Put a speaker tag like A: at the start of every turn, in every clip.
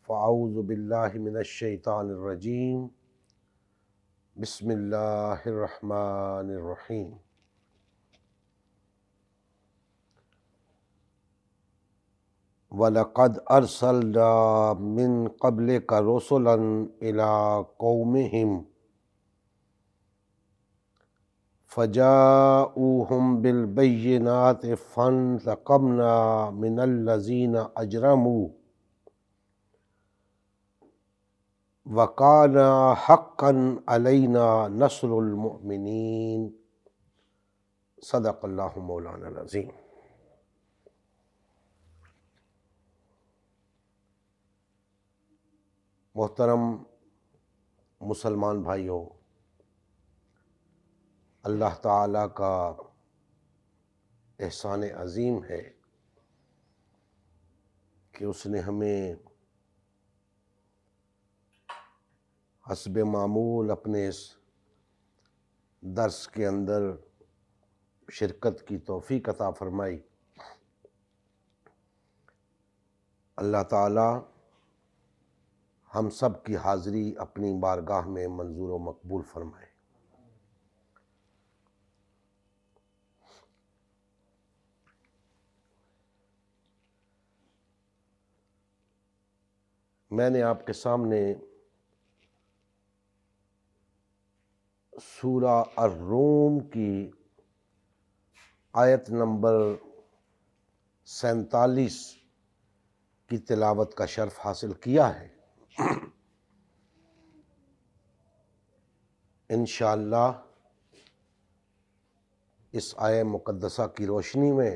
A: فاعوذ باللہ من الشیطان الرجیم بسم اللہ الرحمن الرحیم وَلَقَدْ أَرْسَلْنَا مِن قَبْلِكَ رُسُلًا إِلَىٰ قَوْمِهِمْ فَجَاءُوهُم بِالْبَيِّنَاتِ فَانْتَقَمْنَا مِنَ الَّذِينَ أَجْرَمُوا وَكَانَ حَقًّا عَلَيْنَا نَصْرُ الْمُؤْمِنِينَ۔ صدق اللہ مولانا العظیم۔ محترم مسلمان بھائیوں، اللہ تعالیٰ کا احسان عظیم ہے کہ اس نے ہمیں حسب معمول اپنے اس درس کے اندر شرکت کی توفیق عطا فرمائی۔ اللہ تعالیٰ ہم سب کی حاضری اپنی بارگاہ میں منظور و مقبول فرمائے۔ میں نے آپ کے سامنے سورہ الروم کی آیت نمبر 47 کی تلاوت کا شرف حاصل کیا ہے۔ انشاءاللہ اس آیہ مقدسہ کی روشنی میں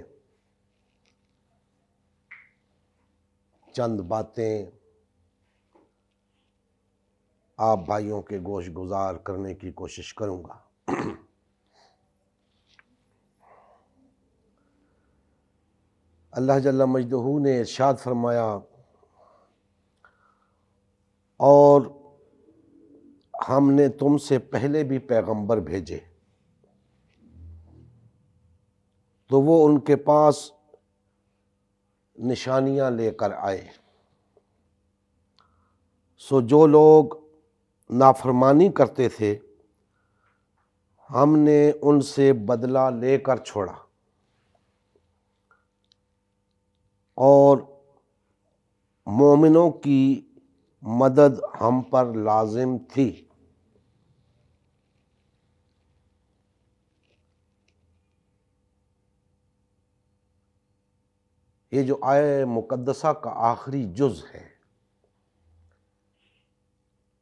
A: چند باتیں آپ بھائیوں کے گوش گزار کرنے کی کوشش کروں گا۔ اللہ جل مجدہ نے ارشاد فرمایا، اور ہم نے تم سے پہلے بھی پیغمبر بھیجے تو وہ ان کے پاس نشانیاں لے کر آئے، سو جو لوگ نافرمانی کرتے تھے ہم نے ان سے بدلہ لے کر چھوڑا، اور مومنوں کی مدد ہم پر لازم تھی۔ یہ جو آیہ مقدسہ کا آخری جز ہے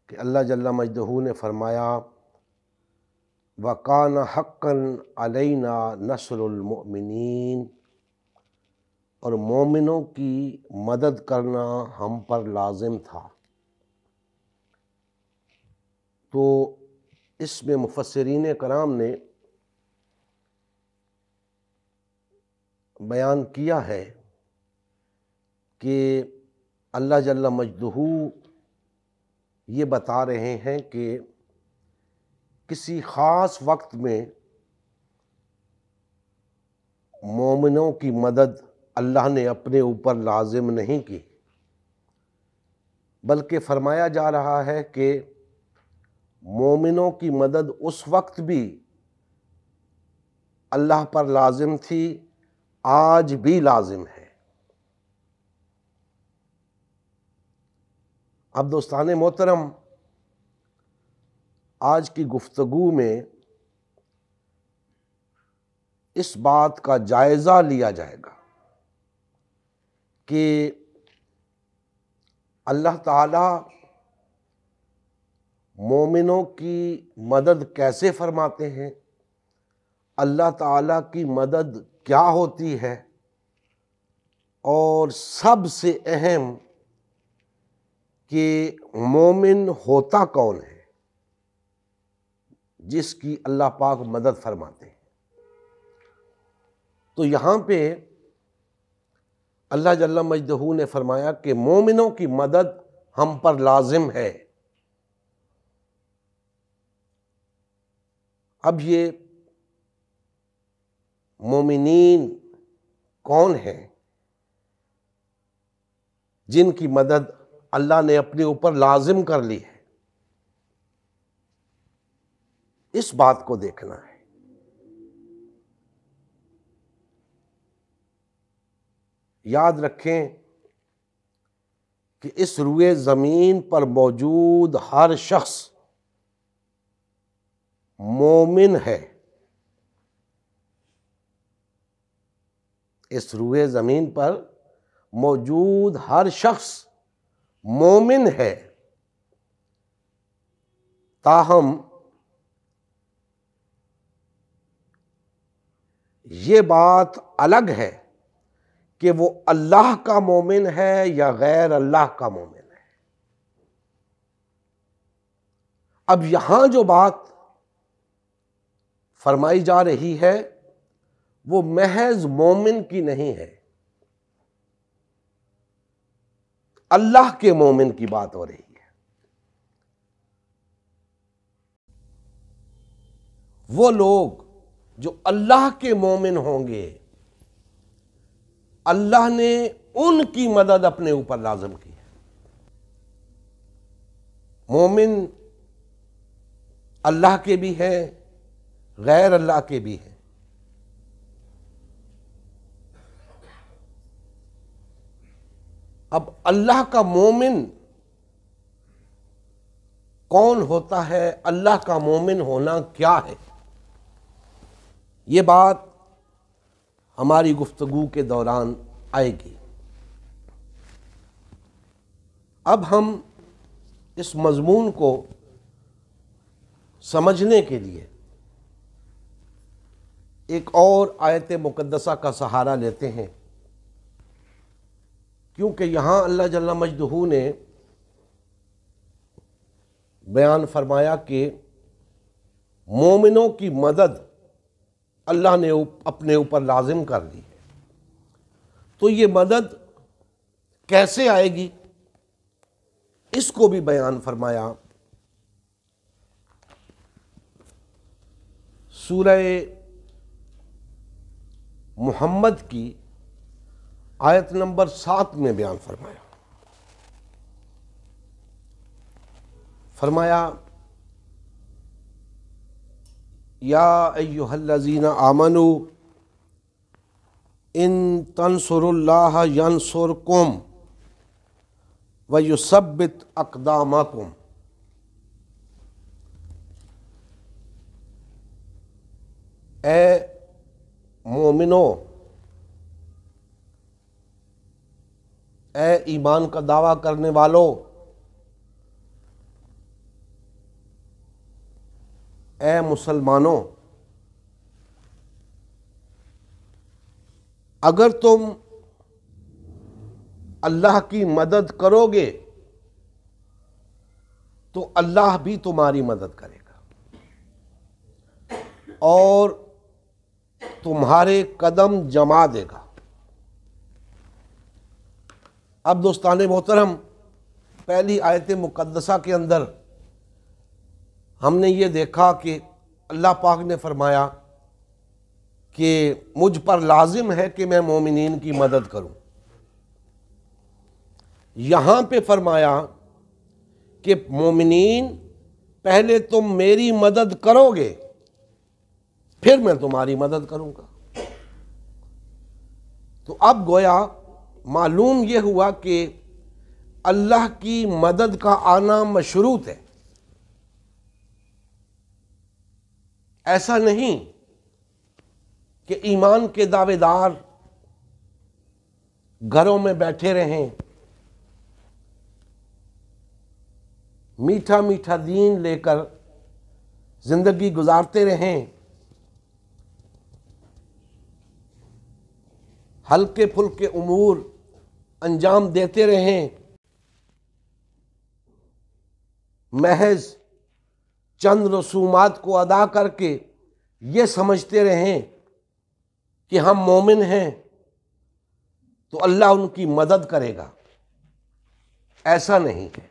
A: کہ اللہ جل مجدہ نے فرمایا وَكَانَ حَقًّا عَلَيْنَا نَصْرُ الْمُؤْمِنِينَ، اور مومنوں کی مدد کرنا ہم پر لازم تھا۔ تو اس میں مفسرین کرام نے بیان کیا ہے کہ اللہ جل مجدہ یہ بتا رہے ہیں کہ کسی خاص وقت میں مومنوں کی مدد اللہ نے اپنے اوپر لازم نہیں کی، بلکہ فرمایا جا رہا ہے کہ مومنوں کی مدد اس وقت بھی اللہ پر لازم تھی، آج بھی لازم ہے۔ اب دوستان محترم، آج کی گفتگو میں اس بات کا جائزہ لیا جائے گا کہ اللہ تعالی مومنوں کی مدد کیسے فرماتے ہیں، اللہ تعالیٰ کی مدد کیا ہوتی ہے، اور سب سے اہم کہ مومن ہوتا کون ہے جس کی اللہ پاک مدد فرماتے ہیں۔ تو یہاں پہ اللہ جل مجدہ نے فرمایا کہ مومنوں کی مدد ہم پر لازم ہے۔ اب یہ مومنین کون ہیں جن کی مدد اللہ نے اپنے اوپر لازم کر لی ہے، اس بات کو دیکھنا ہے۔ یاد رکھیں کہ اس روئے زمین پر موجود ہر شخص مومن ہے۔ اس روئے زمین پر موجود ہر شخص مومن ہے، تاہم یہ بات الگ ہے کہ وہ اللہ کا مومن ہے یا غیر اللہ کا مومن ہے۔ اب یہاں جو بات فرمائی جا رہی ہے وہ محض مومن کی نہیں ہے، اللہ کے مومن کی بات ہو رہی ہے۔ وہ لوگ جو اللہ کے مومن ہوں گے، اللہ نے ان کی مدد اپنے اوپر لازم کی ہے۔ مومن اللہ کے بھی ہیں، غیر اللہ کے بھی ہیں۔ اب اللہ کا مومن کون ہوتا ہے، اللہ کا مومن ہونا کیا ہے، یہ بات ہماری گفتگو کے دوران آئے گی۔ اب ہم اس مضمون کو سمجھنے کے لیے ایک اور آیت مقدسہ کا سہارا لیتے ہیں، کیونکہ یہاں اللہ جل مجدہ نے بیان فرمایا کہ مومنوں کی مدد اللہ نے اپنے اوپر لازم کر لی ہے۔ تو یہ مدد کیسے آئے گی، اس کو بھی بیان فرمایا۔ سورہ محمد کی آیت نمبر 7 میں بیان فرمایا یا ایھا الذین آمنوا ان تنصروا اللہ ینصرکم ویثبت اقدامکم۔ اے مومنو، اے ایمان کا دعویٰ کرنے والو، اے مسلمانوں، اگر تم اللہ کی مدد کرو گے تو اللہ بھی تمہاری مدد کرے گا اور تمہارے قدم جما دے گا۔ اب دوستان محترم، پہلی آیت مقدسہ کے اندر ہم نے یہ دیکھا کہ اللہ پاک نے فرمایا کہ مجھ پر لازم ہے کہ میں مومنین کی مدد کروں۔ یہاں پہ فرمایا کہ مومنین پہلے تم میری مدد کرو گے پھر میں تمہاری مدد کروں گا۔ تو اب گویا معلوم یہ ہوا کہ اللہ کی مدد کا آنا مشروط ہے۔ ایسا نہیں کہ ایمان کے دعوے دار گھروں میں بیٹھے رہیں، میٹھا میٹھا دین لے کر زندگی گزارتے رہیں، ہلکے پھلکے امور انجام دیتے رہیں، محض چند رسومات کو ادا کر کے یہ سمجھتے رہیں کہ ہم مومن ہیں تو اللہ ان کی مدد کرے گا۔ ایسا نہیں ہے،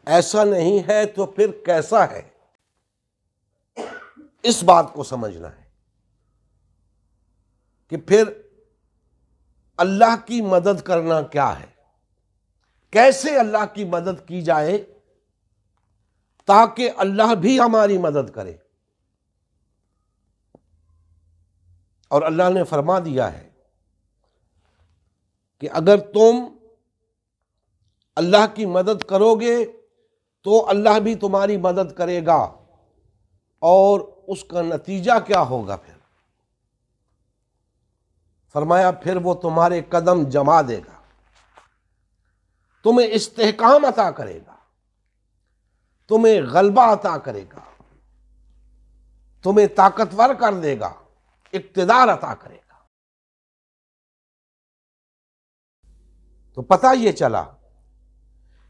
A: ایسا نہیں ہے تو پھر کیسا ہے، اس بات کو سمجھنا ہے کہ پھر اللہ کی مدد کرنا کیا ہے۔ کیسے اللہ کی مدد کی جائے تاکہ اللہ بھی ہماری مدد کرے. اور اللہ نے فرما دیا ہے کہ اگر تم اللہ کی مدد کرو گے تو اللہ بھی تمہاری مدد کرے گا. اور اس کا نتیجہ کیا ہوگا؟ پھر فرمایا پھر وہ تمہارے قدم جما دے گا، تمہیں استحکام عطا کرے گا، تمہیں غلبہ عطا کرے گا، تمہیں طاقتور کر دے گا، اقتدار عطا کرے گا. تو پتہ یہ چلا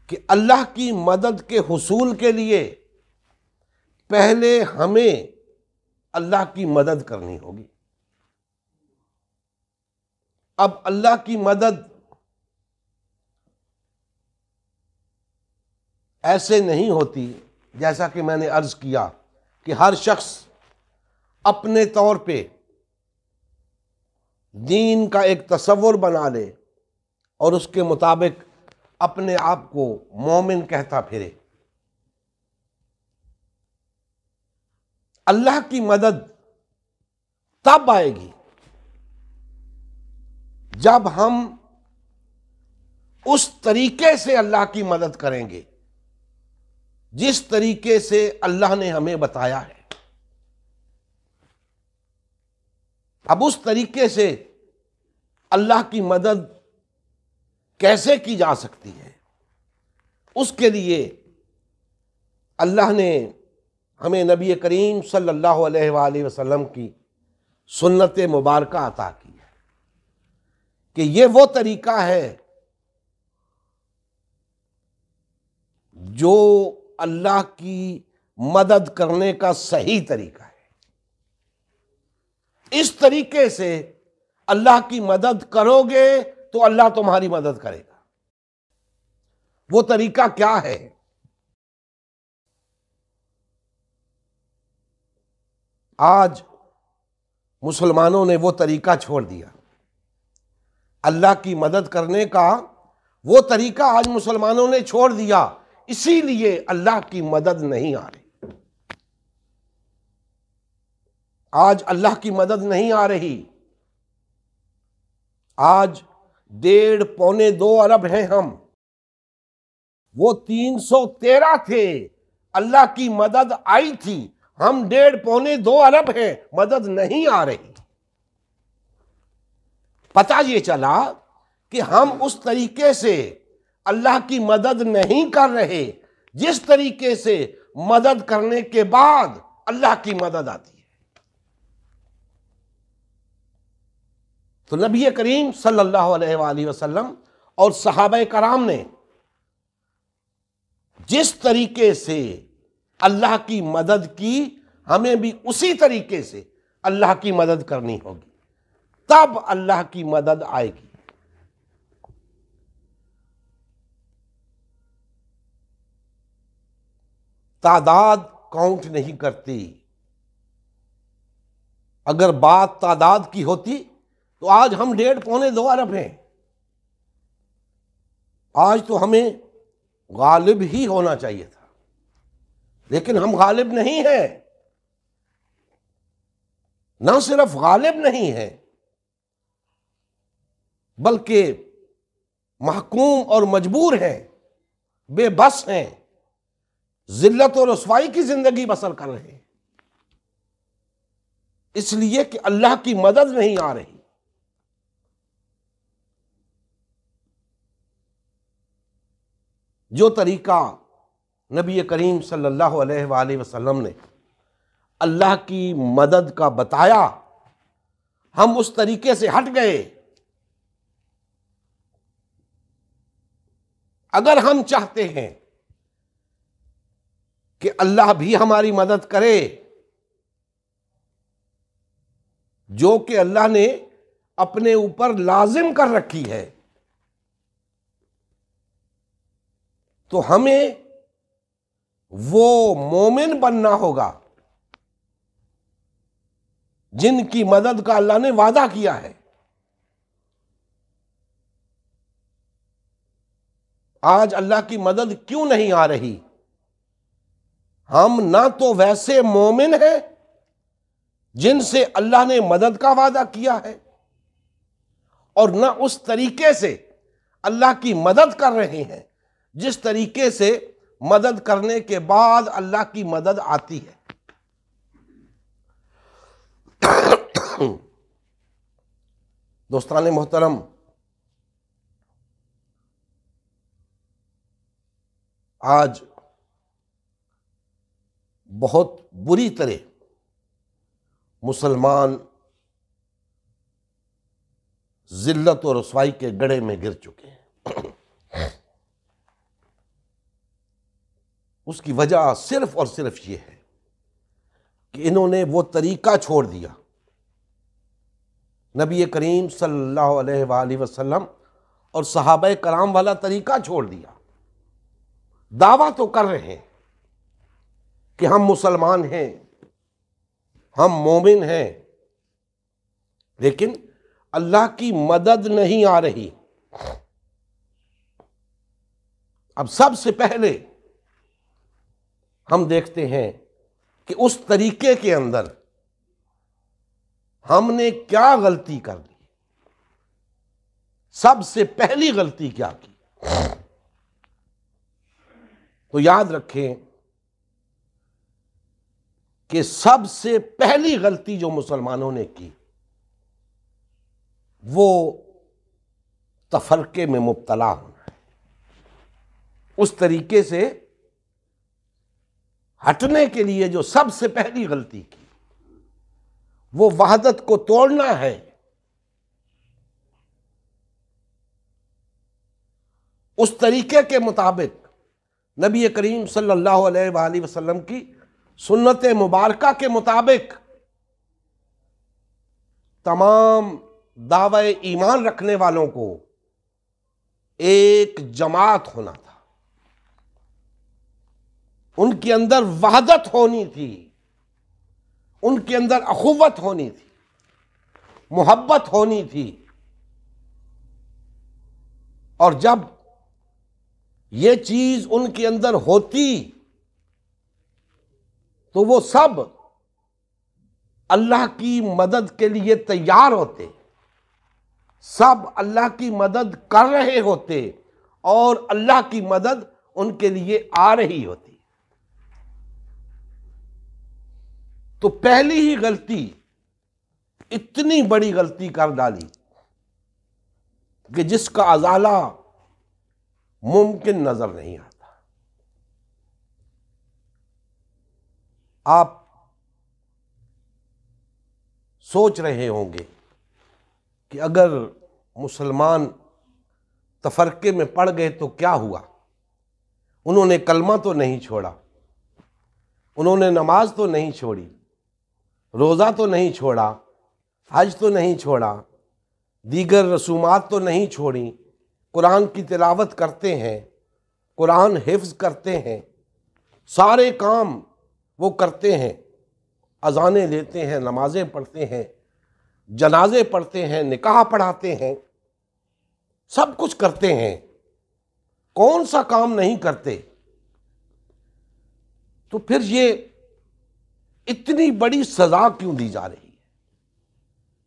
A: کہ اللہ کی مدد کے حصول کے لیے پہلے ہمیں اللہ کی مدد کرنی ہوگی. اب اللہ کی مدد ایسے نہیں ہوتی، جیسا کہ میں نے عرض کیا کہ ہر شخص اپنے طور پہ دین کا ایک تصور بنا لے اور اس کے مطابق اپنے آپ کو مومن کہتا پھرے. اللہ کی مدد تب آئے گی جب ہم اس طریقے سے اللہ کی مدد کریں گے جس طریقے سے اللہ نے ہمیں بتایا ہے. اب اس طریقے سے اللہ کی مدد کیسے کی جا سکتی ہے؟ اس کے لیے اللہ نے ہمیں نبی کریم صلی اللہ علیہ وآلہ وسلم کی سنت مبارکہ عطا کی ہے کہ یہ وہ طریقہ ہے جو اللہ کی مدد کرنے کا صحیح طریقہ ہے. اس طریقے سے اللہ کی مدد کرو گے تو اللہ تمہاری مدد کرے گا. وہ طریقہ کیا ہے؟ آج مسلمانوں نے وہ طریقہ چھوڑ دیا. اللہ کی مدد کرنے کا وہ طریقہ آج مسلمانوں نے چھوڑ دیا، اسی لیے اللہ کی مدد نہیں آ رہی. آج اللہ کی مدد نہیں آ رہی. آج 1.5-2 ارب ہیں ہم، وہ 313 تھے، اللہ کی مدد آئی تھی. ہم 1.5-2 ارب ہیں، مدد نہیں آ رہی. پتہ یہ چلا کہ ہم اس طریقے سے اللہ کی مدد نہیں کر رہے جس طریقے سے مدد کرنے کے بعد اللہ کی مدد آتی ہے. تو نبی کریم صلی اللہ علیہ وآلہ وسلم اور صحابہ کرام نے جس طریقے سے اللہ کی مدد کی، ہمیں بھی اسی طریقے سے اللہ کی مدد کرنی ہوگی، تب اللہ کی مدد آئے گی. تعداد کاؤنٹ نہیں کرتی. اگر بات تعداد کی ہوتی تو آج ہم 1.5-2 ارب ہیں. آج تو ہمیں غالب ہی ہونا چاہیے تھا، لیکن ہم غالب نہیں ہیں. نہ صرف غالب نہیں ہیں بلکہ محکوم اور مجبور ہیں، بے بس ہیں، ذلت و رسوائی کی زندگی بسر کر رہے ہیں، اس لیے کہ اللہ کی مدد نہیں آ رہی. جو طریقہ نبی کریم صلی اللہ علیہ وآلہ وسلم نے اللہ کی مدد کا بتایا، ہم اس طریقے سے ہٹ گئے. اگر ہم چاہتے ہیں کہ اللہ بھی ہماری مدد کرے، جو کہ اللہ نے اپنے اوپر لازم کر رکھی ہے، تو ہمیں وہ مومن بننا ہوگا جن کی مدد کا اللہ نے وعدہ کیا ہے. آج اللہ کی مدد کیوں نہیں آ رہی؟ ہم نہ تو ویسے مومن ہیں جن سے اللہ نے مدد کا وعدہ کیا ہے، اور نہ اس طریقے سے اللہ کی مدد کر رہے ہیں جس طریقے سے مدد کرنے کے بعد اللہ کی مدد آتی ہے۔ دوستان محترم، آج بہت بری طرح مسلمان ذلت و رسوائی کے گڑھے میں گر چکے ہیں۔ اس کی وجہ صرف اور صرف یہ ہے کہ انہوں نے وہ طریقہ چھوڑ دیا، نبی کریم صلی اللہ علیہ وآلہ وسلم اور صحابہ کرام والا طریقہ چھوڑ دیا۔ دعویٰ تو کر رہے ہیں کہ ہم مسلمان ہیں، ہم مومن ہیں، لیکن اللہ کی مدد نہیں آ رہی۔ اب سب سے پہلے ہم دیکھتے ہیں کہ اس طریقے کے اندر ہم نے کیا غلطی کر دی۔ سب سے پہلی غلطی کیا کی؟ تو یاد رکھیں کہ سب سے پہلی غلطی جو مسلمانوں نے کی وہ تفرقے میں مبتلا ہونا ہے۔ اس طریقے سے ہٹنے کے لیے جو سب سے پہلی غلطی کی وہ وحدت کو توڑنا ہے۔ اس طریقے کے مطابق نبی کریم صلی اللہ علیہ وآلہ وسلم کی سنت مبارکہ کے مطابق تمام دعوی ایمان رکھنے والوں کو ایک جماعت ہونا تھا، ان کے اندر وحدت ہونی تھی، ان کے اندر اخوت ہونی تھی، محبت ہونی تھی۔ اور جب یہ چیز ان کے اندر ہوتی تو وہ سب اللہ کی مدد کے لیے تیار ہوتے، سب اللہ کی مدد کر رہے ہوتے، اور اللہ کی مدد ان کے لیے آ رہی ہوتی۔ تو پہلی ہی غلطی اتنی بڑی غلطی کر ڈالی کہ جس کا ازالہ ممکن نظر نہیں آتا۔ آپ سوچ رہے ہوں گے کہ اگر مسلمان تفرقے میں پڑ گئے تو کیا ہوا؟ انہوں نے کلمہ تو نہیں چھوڑا، انہوں نے نماز تو نہیں چھوڑی، روزہ تو نہیں چھوڑا، حج تو نہیں چھوڑا، دیگر رسومات تو نہیں چھوڑی، قرآن کی تلاوت کرتے ہیں، قرآن حفظ کرتے ہیں، سارے کام وہ کرتے ہیں، اذانیں دیتے ہیں، نمازیں پڑھتے ہیں، جنازے پڑھتے ہیں، نکاح پڑھاتے ہیں، سب کچھ کرتے ہیں، کون سا کام نہیں کرتے؟ تو پھر یہ اتنی بڑی سزا کیوں دی جا رہی ہے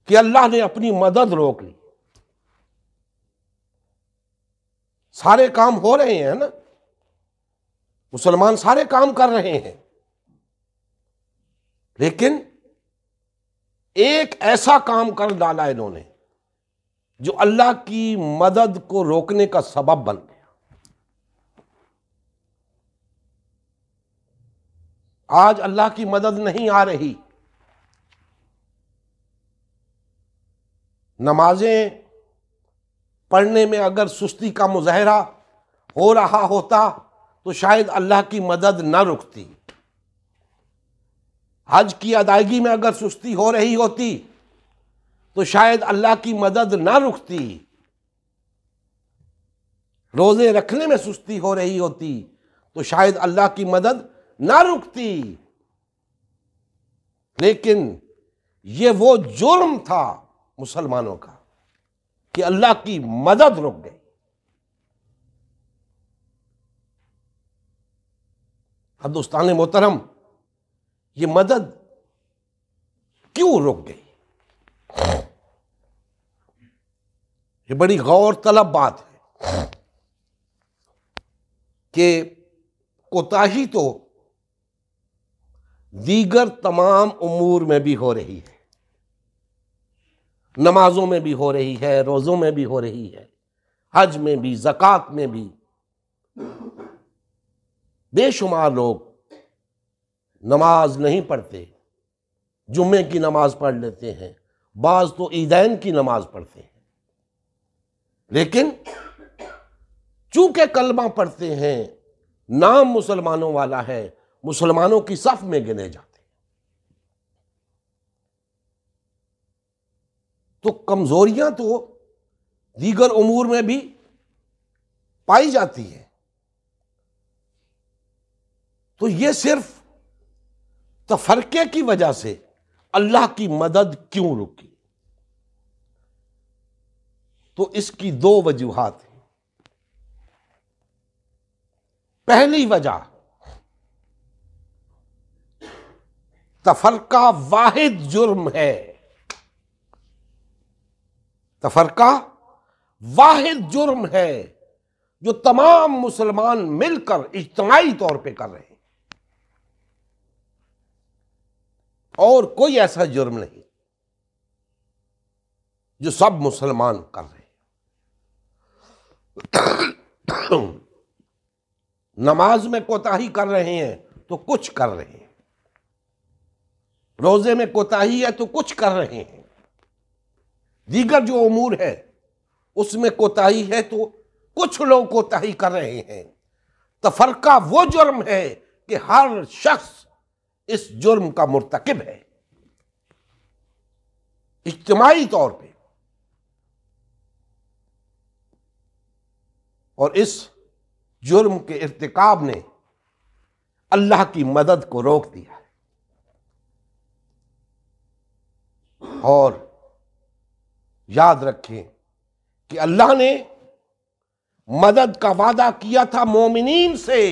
A: کہ اللہ نے اپنی مدد روک لی؟ سارے کام ہو رہے ہیں نا، مسلمان سارے کام کر رہے ہیں، لیکن ایک ایسا کام کر ڈالا انہوں نے جو اللہ کی مدد کو روکنے کا سبب بن گیا۔ آج اللہ کی مدد نہیں آ رہی۔ نمازیں پڑھنے میں اگر سستی کا مظاہرہ ہو رہا ہوتا تو شاید اللہ کی مدد نہ رکتی۔ حج کی ادائیگی میں اگر سستی ہو رہی ہوتی تو شاید اللہ کی مدد نہ رکتی۔ روزے رکھنے میں سستی ہو رہی ہوتی تو شاید اللہ کی مدد نہ رکتی۔ لیکن یہ وہ جرم تھا مسلمانوں کا کہ اللہ کی مدد رک گئی۔ اب دوستان محترم، یہ مدد کیوں رک گئی؟ یہ بڑی غور طلب بات ہے کہ کوتاہی تو دیگر تمام امور میں بھی ہو رہی ہے، نمازوں میں بھی ہو رہی ہے، روزوں میں بھی ہو رہی ہے، حج میں بھی، زکوٰۃ میں بھی۔ بے شمار لوگ نماز نہیں پڑھتے، جمعے کی نماز پڑھ لیتے ہیں، بعض تو عیدین کی نماز پڑھتے ہیں، لیکن چونکہ کلمہ پڑھتے ہیں، نام مسلمانوں والا ہے، مسلمانوں کی صف میں گنے جاتے ہیں، تو کمزوریاں تو دیگر امور میں بھی پائی جاتی ہیں۔ تو یہ صرف تفرقے کی وجہ سے اللہ کی مدد کیوں رکی؟ تو اس کی دو وجوہات ہیں۔ پہلی وجہ، تفرقہ واحد جرم ہے، تفرقہ واحد جرم ہے جو تمام مسلمان مل کر اجتماعی طور پہ کر رہے ہیں، اور کوئی ایسا جرم نہیں جو سب مسلمان کر رہے ہیں۔ نماز میں کوتاہی کر رہے ہیں تو کچھ کر رہے ہیں، روزے میں کوتاہی ہے تو کچھ کر رہے ہیں، دیگر جو امور ہے اس میں کوتاہی ہے تو کچھ لوگ کوتاہی کر رہے ہیں۔ تفرقہ وہ جرم ہے کہ ہر شخص اس جرم کا مرتکب ہے، اجتماعی طور پہ، اور اس جرم کے ارتکاب نے اللہ کی مدد کو روک دیا ہے۔ اور یاد رکھیں کہ اللہ نے مدد کا وعدہ کیا تھا مومنین سے،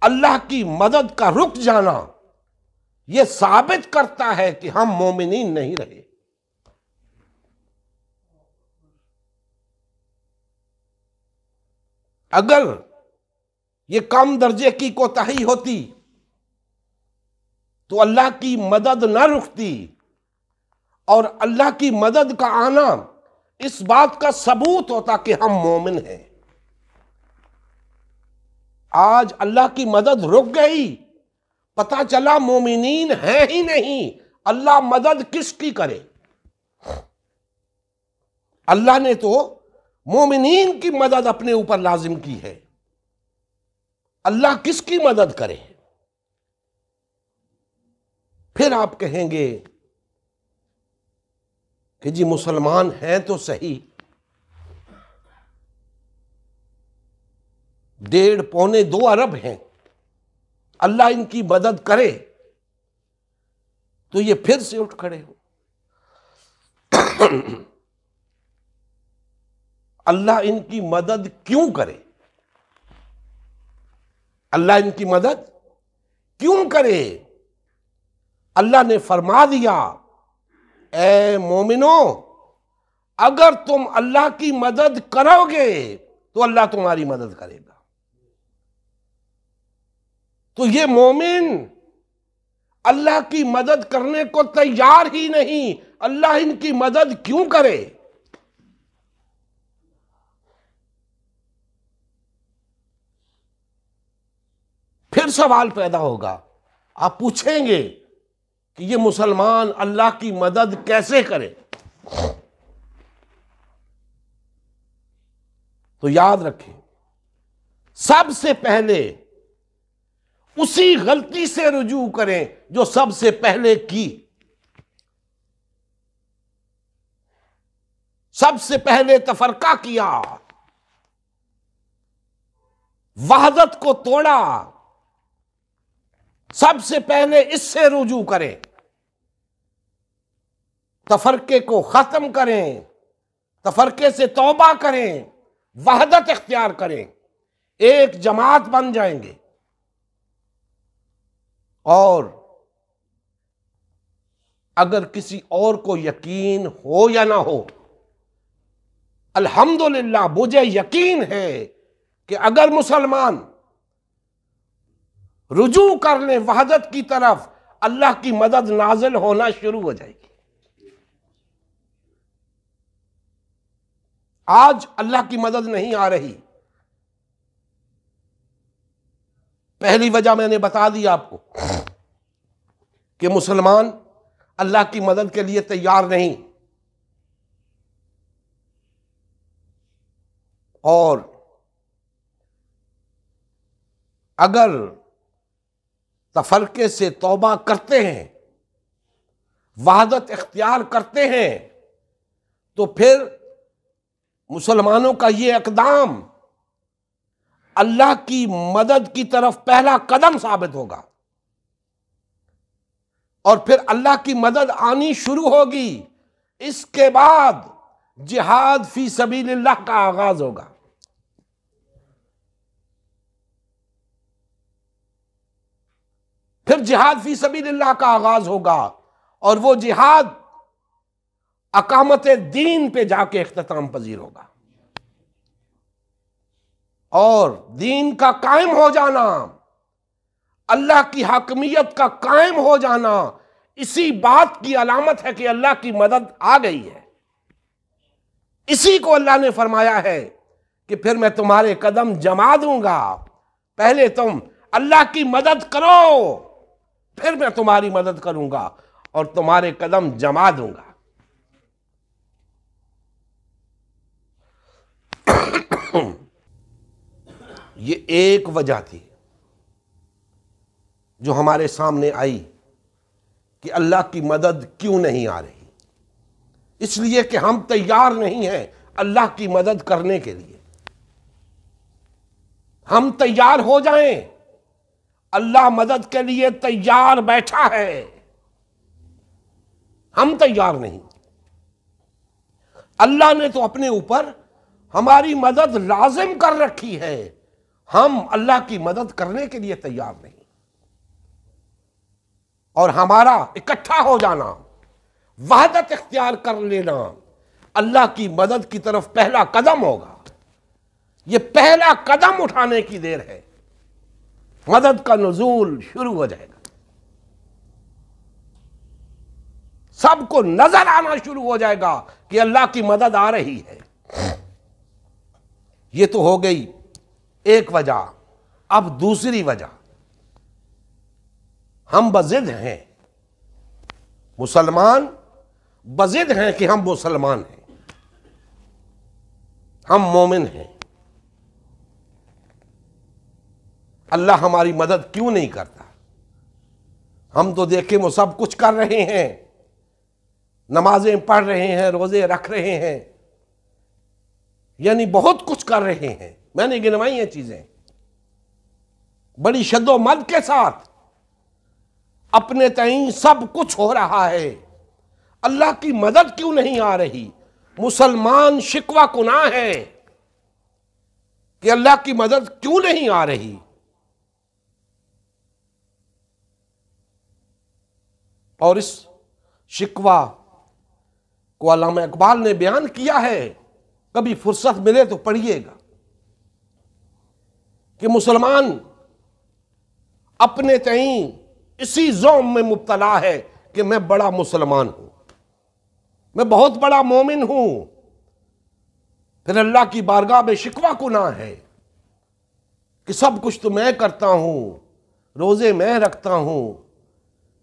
A: اللہ کی مدد کا رک جانا یہ ثابت کرتا ہے کہ ہم مومنین نہیں رہے۔ اگر یہ کم درجے کی کوتاہی ہوتی تو اللہ کی مدد نہ رکتی، اور اللہ کی مدد کا آنا اس بات کا ثبوت ہوتا کہ ہم مومن ہیں۔ آج اللہ کی مدد رک گئی، پتہ چلا مومنین ہیں ہی نہیں، اللہ مدد کس کی کرے؟ اللہ نے تو مومنین کی مدد اپنے اوپر لازم کی ہے، اللہ کس کی مدد کرے؟ پھر آپ کہیں گے کہ جی مسلمان ہیں تو صحیح، 1.5-2 ارب ہیں، اللہ ان کی مدد کرے تو یہ پھر سے اٹھ کھڑے ہو۔ اللہ ان کی مدد کیوں کرے؟ اللہ ان کی مدد کیوں کرے؟ اللہ نے فرما دیا، اے مومنو، اگر تم اللہ کی مدد کرو گے تو اللہ تمہاری مدد کرے گا۔ تو یہ مومن اللہ کی مدد کرنے کو تیار ہی نہیں، اللہ ان کی مدد کیوں کرے؟ پھر سوال پیدا ہوگا، آپ پوچھیں گے کہ یہ مسلمان اللہ کی مدد کیسے کرے؟ تو یاد رکھیں، سب سے پہلے اسی غلطی سے رجوع کریں جو سب سے پہلے کی۔ سب سے پہلے تفرقہ کیا، وحدت کو توڑا، سب سے پہلے اس سے رجوع کریں، تفرقے کو ختم کریں، تفرقے سے توبہ کریں، وحدت اختیار کریں، ایک جماعت بن جائیں گے۔ اور اگر کسی اور کو یقین ہو یا نہ ہو، الحمدللہ مجھے یقین ہے کہ اگر مسلمان رجوع کر لیں وحدت کی طرف، اللہ کی مدد نازل ہونا شروع ہو جائے گی۔ آج اللہ کی مدد نہیں آ رہی، پہلی وجہ میں نے بتا دی آپ کو کہ مسلمان اللہ کی مدد کے لیے تیار نہیں، اور اگر تفرقے سے توبہ کرتے ہیں، وحدت اختیار کرتے ہیں، تو پھر مسلمانوں کا یہ اقدام اللہ کی مدد کی طرف پہلا قدم ثابت ہوگا، اور پھر اللہ کی مدد آنی شروع ہوگی۔ اس کے بعد جہاد فی سبیل اللہ کا آغاز ہوگا۔ پھر جہاد فی سبیل اللہ کا آغاز ہوگا، اور وہ جہاد اقامت دین پہ جا کے اختتام پذیر ہوگا، اور دین کا قائم ہو جانا، اللہ کی حاکمیت کا قائم ہو جانا، اسی بات کی علامت ہے کہ اللہ کی مدد آ گئی ہے۔ اسی کو اللہ نے فرمایا ہے کہ پھر میں تمہارے قدم جما دوں گا، پہلے تم اللہ کی مدد کرو، پھر میں تمہاری مدد کروں گا اور تمہارے قدم جما دوں گا۔ یہ ایک وجہ تھی جو ہمارے سامنے آئی کہ اللہ کی مدد کیوں نہیں آ رہی۔ اس لیے کہ ہم تیار نہیں ہیں اللہ کی مدد کرنے کے لیے۔ ہم تیار ہو جائیں، اللہ مدد کے لیے تیار بیٹھا ہے، ہم تیار نہیں۔ اللہ نے تو اپنے اوپر ہماری مدد لازم کر رکھی ہے، ہم اللہ کی مدد کرنے کے لیے تیار نہیں۔ اور ہمارا اکٹھا ہو جانا، وحدت اختیار کر لینا، اللہ کی مدد کی طرف پہلا قدم ہوگا۔ یہ پہلا قدم اٹھانے کی دیر ہے، مدد کا نزول شروع ہو جائے گا، سب کو نظر آنا شروع ہو جائے گا کہ اللہ کی مدد آ رہی ہے۔ یہ تو ہو گئی ایک وجہ۔ اب دوسری وجہ، ہم بضد ہیں، مسلمان بضد ہیں کہ ہم مسلمان ہیں، ہم مومن ہیں، اللہ ہماری مدد کیوں نہیں کرتا؟ ہم تو دیکھیں وہ سب کچھ کر رہے ہیں، نمازیں پڑھ رہے ہیں، روزے رکھ رہے ہیں، یعنی بہت کچھ کر رہے ہیں، میں نے گنوائی ہیں چیزیں، بڑی شد و مد کے ساتھ اپنے تئیں سب کچھ ہو رہا ہے، اللہ کی مدد کیوں نہیں آ رہی؟ مسلمان شکوہ کناں ہے کہ اللہ کی مدد کیوں نہیں آ رہی؟ اور اس شکوہ کو علامہ اقبال نے بیان کیا ہے، کبھی فرصت ملے تو پڑھیے گا، کہ مسلمان اپنے تئیں اسی زوم میں مبتلا ہے کہ میں بڑا مسلمان ہوں، میں بہت بڑا مومن ہوں، پھر اللہ کی بارگاہ میں شکوہ کناں ہے کہ سب کچھ تو میں کرتا ہوں، روزے میں رکھتا ہوں،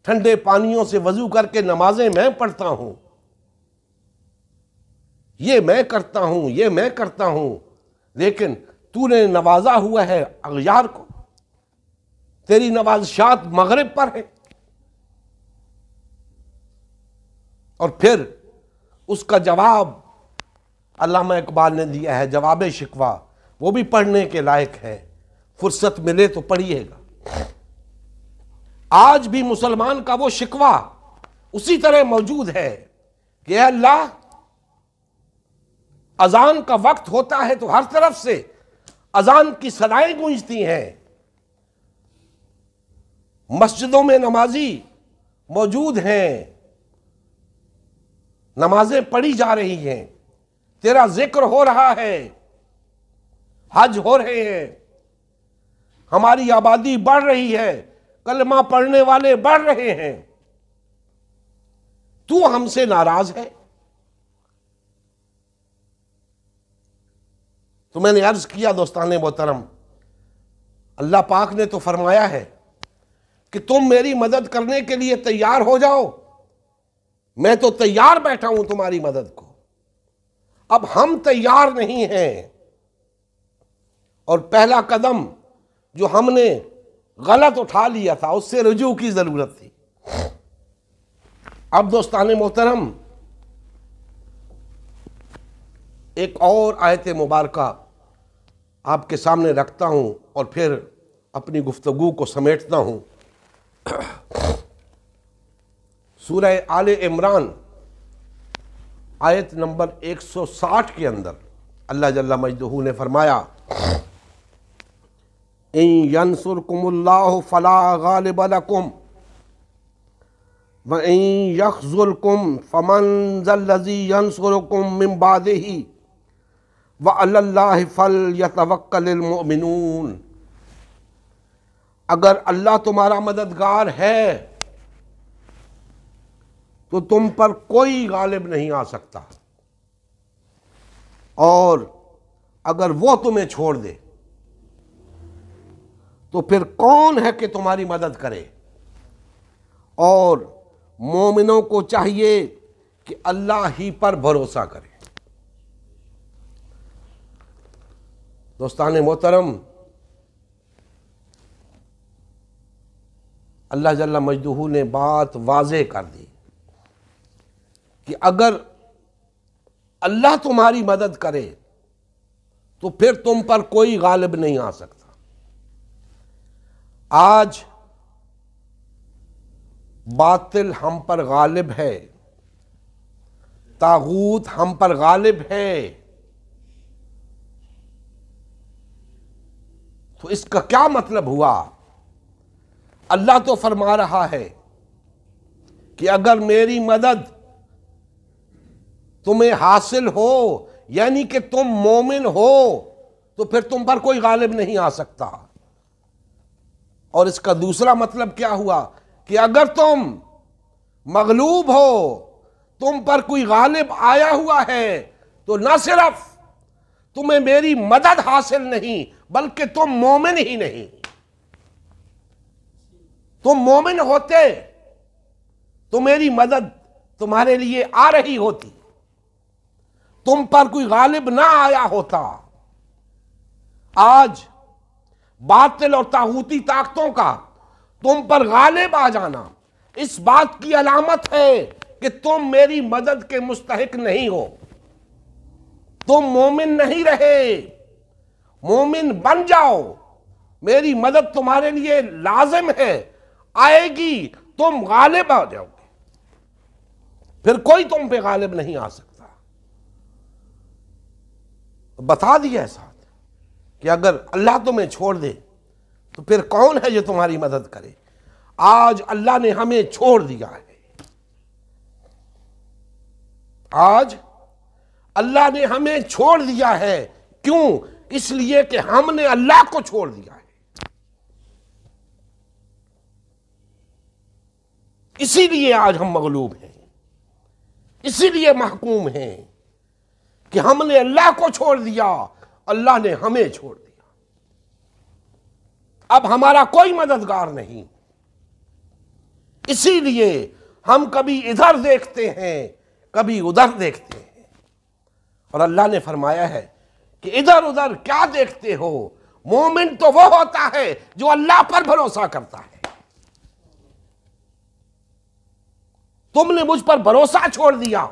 A: ٹھنڈے پانیوں سے وضو کر کے نمازیں میں پڑھتا ہوں، یہ میں کرتا ہوں، یہ میں کرتا ہوں، لیکن تو نے نوازا ہوا ہے اغیار کو، تیری نوازشات مغرب پر ہیں۔ اور پھر اس کا جواب علامہ اقبال نے دیا ہے، جواب شکوہ، وہ بھی پڑھنے کے لائق ہے، فرصت ملے تو پڑھیے گا۔ آج بھی مسلمان کا وہ شکوہ اسی طرح موجود ہے کہ اے اللہ، اذان کا وقت ہوتا ہے تو ہر طرف سے اذان کی صدائیں گونجتی ہیں، مسجدوں میں نمازی موجود ہیں، نمازیں پڑھی جا رہی ہیں، تیرا ذکر ہو رہا ہے، حج ہو رہے ہیں، ہماری آبادی بڑھ رہی ہے، کلمہ پڑھنے والے بڑھ رہے ہیں، تو ہم سے ناراض ہے؟ تو میں نے عرض کیا دوستان محترم، اللہ پاک نے تو فرمایا ہے کہ تم میری مدد کرنے کے لیے تیار ہو جاؤ، میں تو تیار بیٹھا ہوں تمہاری مدد کو۔ اب ہم تیار نہیں ہیں، اور پہلا قدم جو ہم نے غلط اٹھا لیا تھا اس سے رجوع کی ضرورت تھی۔ اب دوستان محترم ایک اور آیت مبارکہ آپ کے سامنے رکھتا ہوں اور پھر اپنی گفتگو کو سمیٹتا ہوں۔ سورہ آل عمران آیت نمبر 160 کے اندر اللہ جل مجدہ نے فرمایا، ان ینصرکم اللہ فلا غالب لکم وَإِن يَخْذُلْكُمْ فَمَنْ ذَا الَّذِي يَنْصُرُكُمْ مِنْ بَعْدِهِ وَعَلَى اللَّهِ فَلْيَتَوَكَّلِ الْمُؤْمِنُونَ۔ اگر اللہ تمہارا مددگار ہے تو تم پر کوئی غالب نہیں آ سکتا، اور اگر وہ تمہیں چھوڑ دے تو پھر کون ہے کہ تمہاری مدد کرے؟ اور مومنوں کو چاہیے کہ اللہ ہی پر بھروسہ کرے۔ دوستان محترم، اللہ جل مجدہ نے بات واضح کر دی کہ اگر اللہ تمہاری مدد کرے تو پھر تم پر کوئی غالب نہیں آ سکتا۔ آج باطل ہم پر غالب ہے، طاغوت ہم پر غالب ہے، تو اس کا کیا مطلب ہوا؟ اللہ تو فرما رہا ہے کہ اگر میری مدد تمہیں حاصل ہو، یعنی کہ تم مومن ہو، تو پھر تم پر کوئی غالب نہیں آ سکتا۔ اور اس کا دوسرا مطلب کیا ہوا کہ اگر تم مغلوب ہو، تم پر کوئی غالب آیا ہوا ہے، تو نہ صرف تمہیں میری مدد حاصل نہیں بلکہ تم مومن ہی نہیں۔ تم مومن ہوتے تو میری مدد تمہارے لیے آ رہی ہوتی، تم پر کوئی غالب نہ آیا ہوتا۔ آج باطل اور طاغوتی طاقتوں کا تم پر غالب آ جانا اس بات کی علامت ہے کہ تم میری مدد کے مستحق نہیں ہو، تم مومن نہیں رہے۔ مومن بن جاؤ، میری مدد تمہارے لیے لازم ہے، آئے گی، تم غالب آ جاؤ گے، پھر کوئی تم پہ غالب نہیں آ سکتا۔ بتا دیا ہے ساتھ کہ اگر اللہ تمہیں چھوڑ دے تو پھر کون ہے جو تمہاری مدد کرے؟ آج اللہ نے ہمیں چھوڑ دیا ہے، آج اللہ نے ہمیں چھوڑ دیا ہے۔ کیوں؟ اس لیے کہ ہم نے اللہ کو چھوڑ دیا ہے۔ اسی لیے آج ہم مغلوب ہیں، اسی لیے محکوم ہیں کہ ہم نے اللہ کو چھوڑ دیا، اللہ نے ہمیں چھوڑ دیا۔ اب ہمارا کوئی مددگار نہیں، اسی لیے ہم کبھی ادھر دیکھتے ہیں، کبھی ادھر دیکھتے ہیں، اور اللہ نے فرمایا ہے کہ ادھر ادھر کیا دیکھتے ہو؟ مومن تو وہ ہوتا ہے جو اللہ پر بھروسہ کرتا ہے۔ تم نے مجھ پر بھروسہ چھوڑ دیا،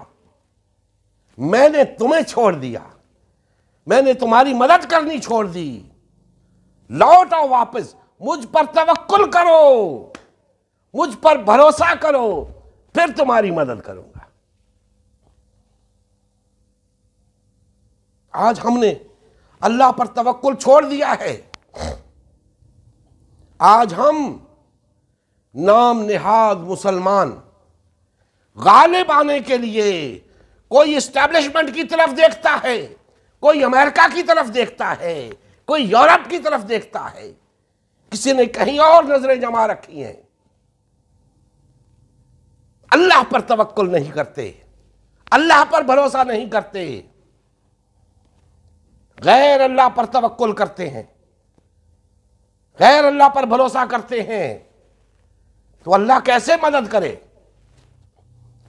A: میں نے تمہیں چھوڑ دیا، میں نے تمہاری مدد کرنی چھوڑ دی۔ لوٹ آؤ واپس، مجھ پر توکل کرو، مجھ پر بھروسہ کرو، پھر تمہاری مدد کروں گا۔ آج ہم نے اللہ پر توکل چھوڑ دیا ہے، آج ہم نام نہاد مسلمان غالب آنے کے لیے کوئی اسٹیبلشمنٹ کی طرف دیکھتا ہے، کوئی امریکہ کی طرف دیکھتا ہے، کوئی یورپ کی طرف دیکھتا ہے، کسی نے کہیں اور نظریں جما رکھی ہیں، اللہ پر توکل نہیں کرتے، اللہ پر بھروسہ نہیں کرتے، غیر اللہ پر توکل کرتے ہیں، غیر اللہ پر بھروسہ کرتے ہیں، تو اللہ کیسے مدد کرے؟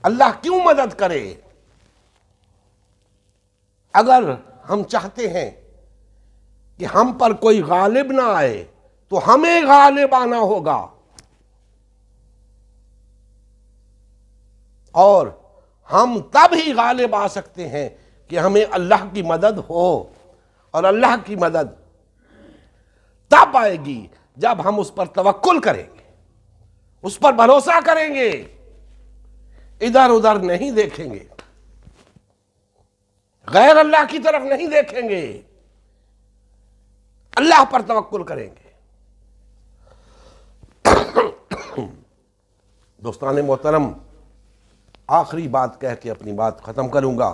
A: اللہ کیوں مدد کرے؟ اگر ہم چاہتے ہیں کہ ہم پر کوئی غالب نہ آئے تو ہمیں غالب آنا ہوگا، اور ہم تب ہی غالب آ سکتے ہیں کہ ہمیں اللہ کی مدد ہو، اور اللہ کی مدد تب آئے گی جب ہم اس پر توکل کریں گے، اس پر بھروسہ کریں گے، ادھر ادھر نہیں دیکھیں گے، غیر اللہ کی طرف نہیں دیکھیں گے، اللہ پر توکل کریں گے۔ دوستان محترم، آخری بات کہہ کے اپنی بات ختم کروں گا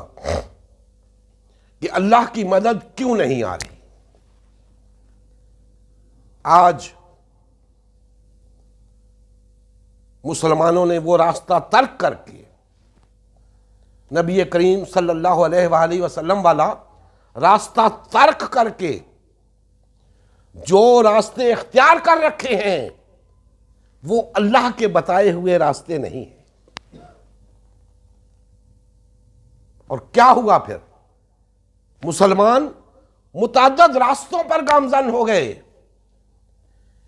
A: کہ اللہ کی مدد کیوں نہیں آ رہی۔ آج مسلمانوں نے وہ راستہ ترک کر کے نبی کریم صلی اللہ علیہ وآلہ وسلم والا راستہ ترک کر کے جو راستے اختیار کر رکھے ہیں وہ اللہ کے بتائے ہوئے راستے نہیں ہیں۔ اور کیا ہوا پھر؟ مسلمان متعدد راستوں پر گامزن ہو گئے،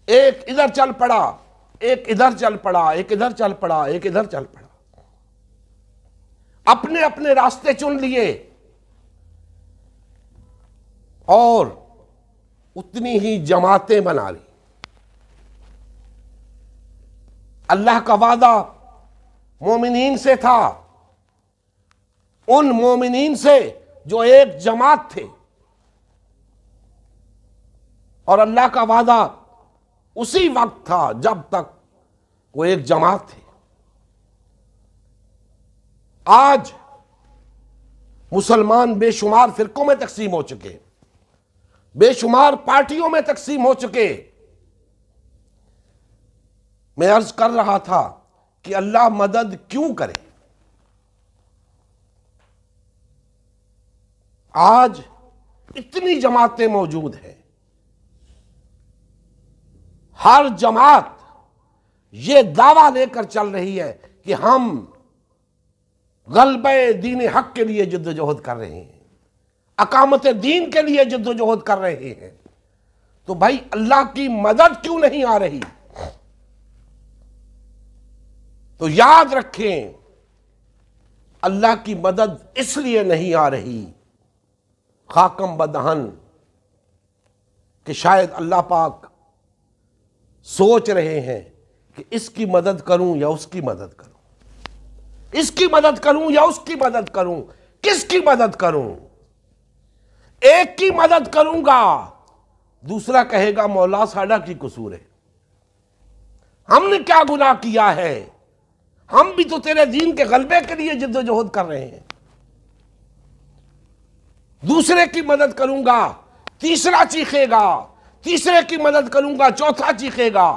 A: ایک ادھر چل پڑا، ایک ادھر چل پڑا، ایک ادھر چل پڑا، ایک ادھر چل پڑا، اپنے اپنے راستے چن لیے، اور اتنی ہی جماعتیں بنا لی۔ اللہ کا وعدہ مومنین سے تھا، ان مومنین سے جو ایک جماعت تھے، اور اللہ کا وعدہ اسی وقت تھا جب تک وہ ایک جماعت تھے۔ آج مسلمان بے شمار فرقوں میں تقسیم ہو چکے، بے شمار پارٹیوں میں تقسیم ہو چکے۔ میں عرض کر رہا تھا کہ اللہ مدد کیوں کرے؟ آج اتنی جماعتیں موجود ہیں، ہر جماعت یہ دعویٰ لے کر چل رہی ہے کہ ہم غلبہ دین حق کے لیے جد و جہد کر رہے ہیں، اقامت دین کے لیے جد و جہد کر رہے ہیں۔ تو بھائی اللہ کی مدد کیوں نہیں آ رہی؟ تو یاد رکھیں، اللہ کی مدد اس لیے نہیں آ رہی خاکم بدہن کہ شاید اللہ پاک سوچ رہے ہیں کہ اس کی مدد کروں یا اس کی مدد کروں، اس کی مدد کروں یا اس کی مدد کروں، کس کی مدد کروں؟ ایک کی مدد کروں گا، دوسرا کہے گا مولا ساڈا کی قصور ہے، ہم نے کیا گناہ کیا ہے، ہم بھی تو تیرے دین کے غلبے کے لیے جد و جہد کر رہے ہیں۔ دوسرے کی مدد کروں گا، تیسرا چیخے گا، تیسرے کی مدد کروں گا، چوتھا چیخے گا،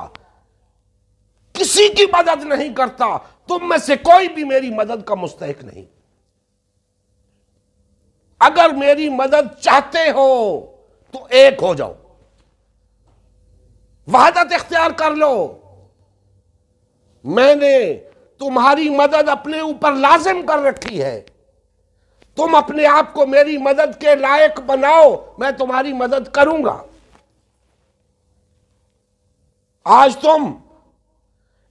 A: کسی کی مدد نہیں کرتا، تم میں سے کوئی بھی میری مدد کا مستحق نہیں۔ اگر میری مدد چاہتے ہو تو ایک ہو جاؤ، وحدت اختیار کر لو۔ میں نے تمہاری مدد اپنے اوپر لازم کر رکھی ہے، تم اپنے آپ کو میری مدد کے لائق بناؤ، میں تمہاری مدد کروں گا۔ آج تم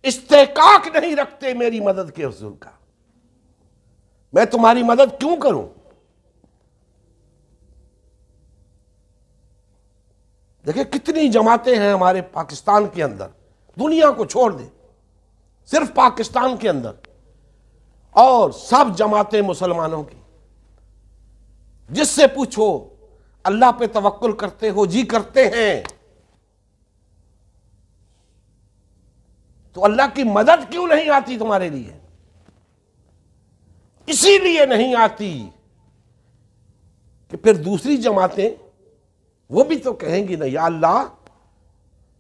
A: استحقاق نہیں رکھتے میری مدد کے حصول کا، میں تمہاری مدد کیوں کروں؟ دیکھیں کتنی جماعتیں ہیں ہمارے پاکستان کے اندر، دنیا کو چھوڑ دیں، صرف پاکستان کے اندر، اور سب جماعتیں مسلمانوں کی، جس سے پوچھو اللہ پہ توکل کرتے ہو؟ جی کرتے ہیں۔ تو اللہ کی مدد کیوں نہیں آتی تمہارے لیے؟ اسی لیے نہیں آتی کہ پھر دوسری جماعتیں وہ بھی تو کہیں گی نا، یا اللہ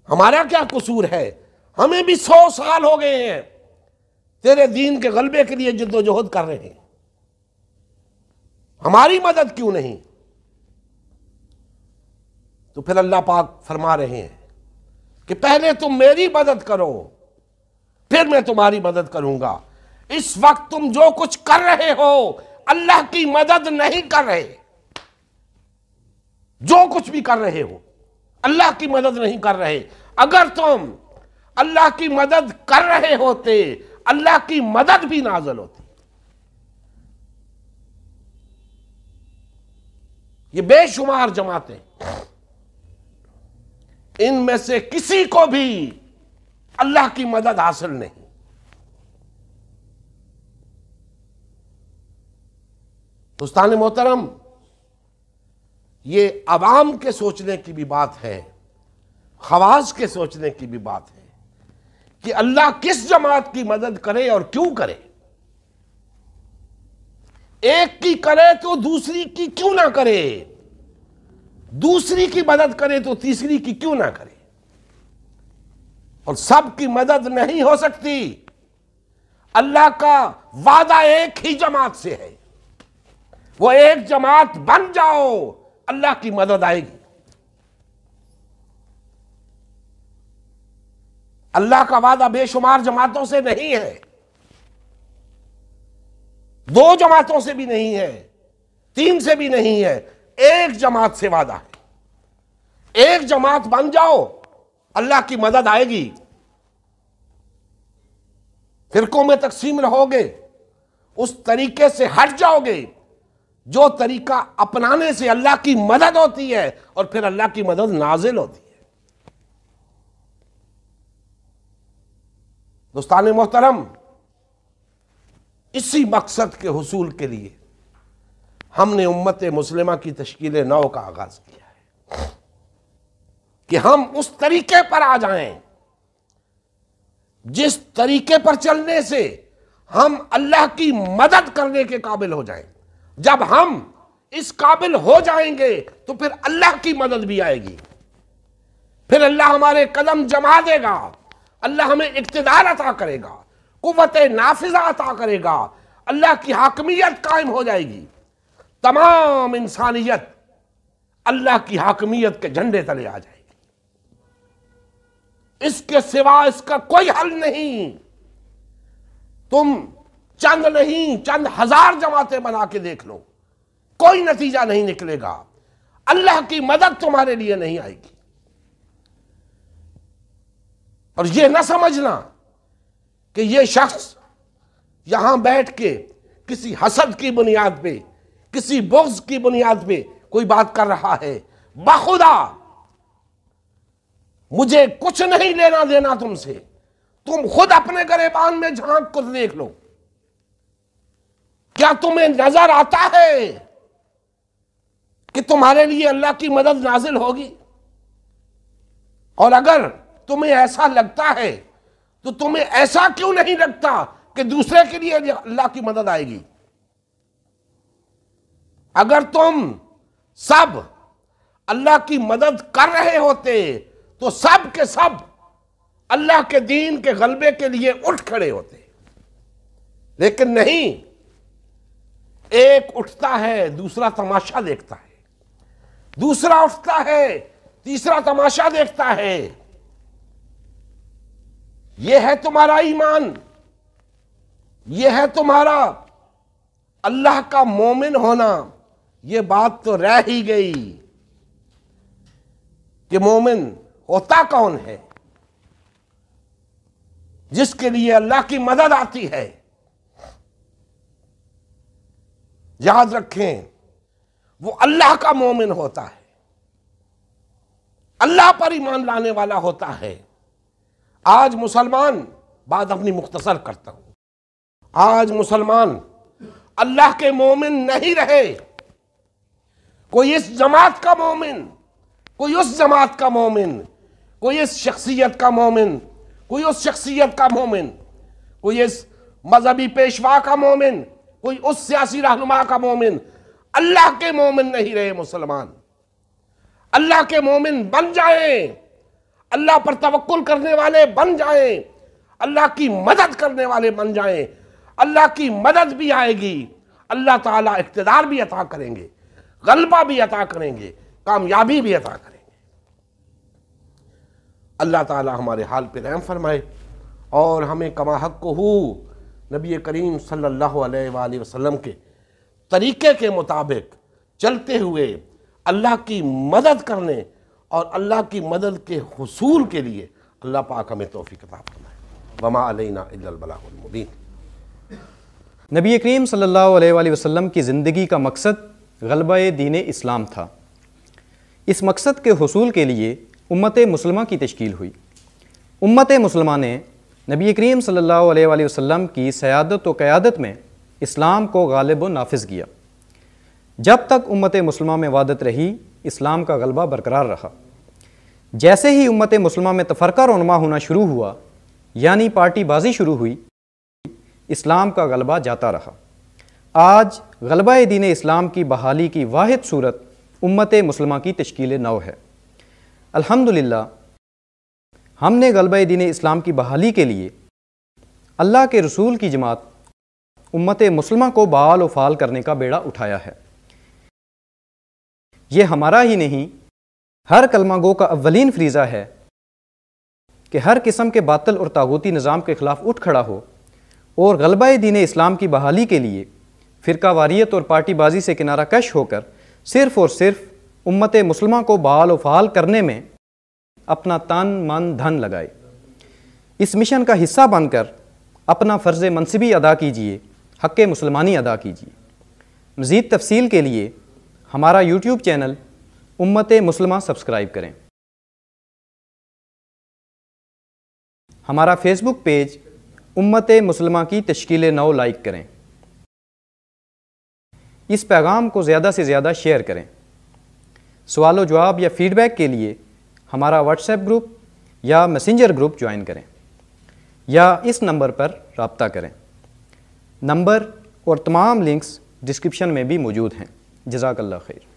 A: ہمارا کیا قصور ہے، ہمیں بھی 100 سال ہو گئے ہیں تیرے دین کے غلبے کے لیے جد و جہد کر رہے ہیں، ہماری مدد کیوں نہیں؟ تو پھر اللہ پاک فرما رہے ہیں کہ پہلے تم میری مدد کرو پھر میں تمہاری مدد کروں گا۔ اس وقت تم جو کچھ کر رہے ہو اللہ کی مدد نہیں کر رہے، جو کچھ بھی کر رہے ہو اللہ کی مدد نہیں کر رہے۔ اگر تم اللہ کی مدد کر رہے ہوتے اللہ کی مدد بھی نازل ہوتی۔ یہ بے شمار جماعتیں، ان میں سے کسی کو بھی اللہ کی مدد حاصل نہیں۔ دوستان محترم، یہ عوام کے سوچنے کی بھی بات ہے، خواص کے سوچنے کی بھی بات ہے کہ اللہ کس جماعت کی مدد کرے اور کیوں کرے۔ ایک کی کرے تو دوسری کی کیوں نہ کرے، دوسری کی مدد کرے تو تیسری کی کیوں نہ کرے۔ اور سب کی مدد نہیں ہو سکتی، اللہ کا وعدہ ایک ہی جماعت سے ہے، وہ ایک جماعت بن جاؤ اللہ کی مدد آئے گی۔ اللہ کا وعدہ بے شمار جماعتوں سے نہیں ہے، 2 جماعتوں سے بھی نہیں ہے، 3 سے بھی نہیں ہے، ایک جماعت سے وعدہ ہے۔ ایک جماعت بن جاؤ اللہ کی مدد آئے گی۔ فرقوں میں تقسیم رہو گے، اس طریقے سے ہٹ جاؤ گے جو طریقہ اپنانے سے اللہ کی مدد ہوتی ہے اور پھر اللہ کی مدد نازل ہوتی ہے۔ دوستان محترم، اسی مقصد کے حصول کے لیے ہم نے امت مسلمہ کی تشکیل نو کا آغاز کیا ہے کہ ہم اس طریقے پر آ جائیں جس طریقے پر چلنے سے ہم اللہ کی مدد کرنے کے قابل ہو جائیں۔ جب ہم اس قابل ہو جائیں گے تو پھر اللہ کی مدد بھی آئے گی، پھر اللہ ہمارے قدم جما دے گا، اللہ ہمیں اقتدار عطا کرے گا، قوت نافذہ عطا کرے گا، اللہ کی حاکمیت قائم ہو جائے گی، تمام انسانیت اللہ کی حاکمیت کے جھنڈے تلے آ جائے گی۔ اس کے سوا اس کا کوئی حل نہیں۔ تم چند نہیں، چند ہزار جماعتیں بنا کے دیکھ لو، کوئی نتیجہ نہیں نکلے گا، اللہ کی مدد تمہارے لیے نہیں آئے گی۔ اور یہ نہ سمجھنا کہ یہ شخص یہاں بیٹھ کے کسی حسد کی بنیاد پہ، کسی بغض کی بنیاد پہ کوئی بات کر رہا ہے۔ بخدا مجھے کچھ نہیں لینا دینا تم سے، تم خود اپنے گریبان میں جھانک کر دیکھ لو، کیا تمہیں نظر آتا ہے کہ تمہارے لیے اللہ کی مدد نازل ہوگی؟ اور اگر تمہیں ایسا لگتا ہے تو تمہیں ایسا کیوں نہیں لگتا کہ دوسرے کے لیے اللہ کی مدد آئے گی؟ اگر تم سب اللہ کی مدد کر رہے ہوتے تو سب کے سب اللہ کے دین کے غلبے کے لیے اٹھ کھڑے ہوتے، لیکن نہیں، ایک اٹھتا ہے دوسرا تماشا دیکھتا ہے، دوسرا اٹھتا ہے تیسرا تماشا دیکھتا ہے۔ یہ ہے تمہارا ایمان، یہ ہے تمہارا اللہ کا مومن ہونا۔ یہ بات تو رہ ہی گئی کہ مومن ہوتا کون ہے؟ جس کے لیے اللہ کی مدد آتی ہے۔ یاد رکھیں، وہ اللہ کا مومن ہوتا ہے، اللہ پر ایمان لانے والا ہوتا ہے۔ آج مسلمان، بات اپنی مختصر کرتا ہوں، آج مسلمان اللہ کے مومن نہیں رہے۔ کوئی اس جماعت کا مومن، کوئی اس جماعت کا مومن، کوئی اس شخصیت کا مومن، کوئی اس شخصیت کا مومن، کوئی اس مذہبی پیشوا کا مومن، کوئی اس سیاسی رہنما کا مومن اللہ کے مومن نہیں رہے مسلمان۔ اللہ کے مومن بن جائیں، اللہ پر توکل کرنے والے بن جائیں، اللہ کی مدد کرنے والے بن جائیں، اللہ کی مدد بھی آئے گی، اللہ تعالیٰ اقتدار بھی عطا کریں گے، غلبہ بھی عطا کریں گے، کامیابی بھی عطا کریں گے۔ اللہ تعالیٰ ہمارے حال پہ رحم فرمائے اور ہمیں کما حق کو نبی کریم صلی اللہ علیہ وآلہ وسلم کے طریقے کے مطابق چلتے ہوئے اللہ کی مدد کرنے اور اللہ کی مدد کے حصول کے لیے اللہ پاک ہمیں توفیق عطا فرمائے۔ وما علینا الا البلاغ المبین۔
B: نبی کریم صلی اللہ علیہ وآلہ وسلم کی زندگی کا مقصد غلبہ دین اسلام تھا۔ اس مقصد کے حصول کے لیے امت مسلمہ کی تشکیل ہوئی۔ امت مسلمہ نے نبی کریم صلی اللہ علیہ وآلہ وسلم کی سیادت و قیادت میں اسلام کو غالب و نافذ کیا۔ جب تک امت مسلمہ میں وحدت رہی، اسلام کا غلبہ برقرار رہا۔ جیسے ہی امت مسلمہ میں تفرقہ رونما ہونا شروع ہوا، یعنی پارٹی بازی شروع ہوئی، اسلام کا غلبہ جاتا رہا۔ آج غلبہ دین اسلام کی بحالی کی واحد صورت امت مسلمہ کی تشکیل نو ہے۔ الحمدللہ ہم نے غلبہ دین اسلام کی بحالی کے لیے اللہ کے رسول کی جماعت امت مسلمہ کو بحال و فعال کرنے کا بیڑا اٹھایا ہے۔ یہ ہمارا ہی نہیں، ہر کلمہ گو کا اولین فریضہ ہے کہ ہر قسم کے باطل اور طاغوتی نظام کے خلاف اٹھ کھڑا ہو اور غلبہ دین اسلام کی بحالی کے لیے فرقہ واریت اور پارٹی بازی سے کنارہ کش ہو کر صرف اور صرف امت مسلمہ کو بحال و فعال کرنے میں اپنا تن من دھن لگائے۔ اس مشن کا حصہ بن کر اپنا فرض منصبی ادا کیجیے، حق مسلمانی ادا کیجیے۔ مزید تفصیل کے لیے ہمارا یوٹیوب چینل امت مسلمہ سبسکرائب کریں۔ ہمارا فیس بک پیج امت مسلمہ کی تشکیل نو لائک کریں۔ اس پیغام کو زیادہ سے زیادہ شیئر کریں۔ سوال و جواب یا فیڈ بیک کے لیے ہمارا واٹس ایپ گروپ یا میسنجر گروپ جوائن کریں یا اس نمبر پر رابطہ کریں۔ نمبر اور تمام لنکس ڈسکرپشن میں بھی موجود ہیں۔ جزاک اللہ خیر۔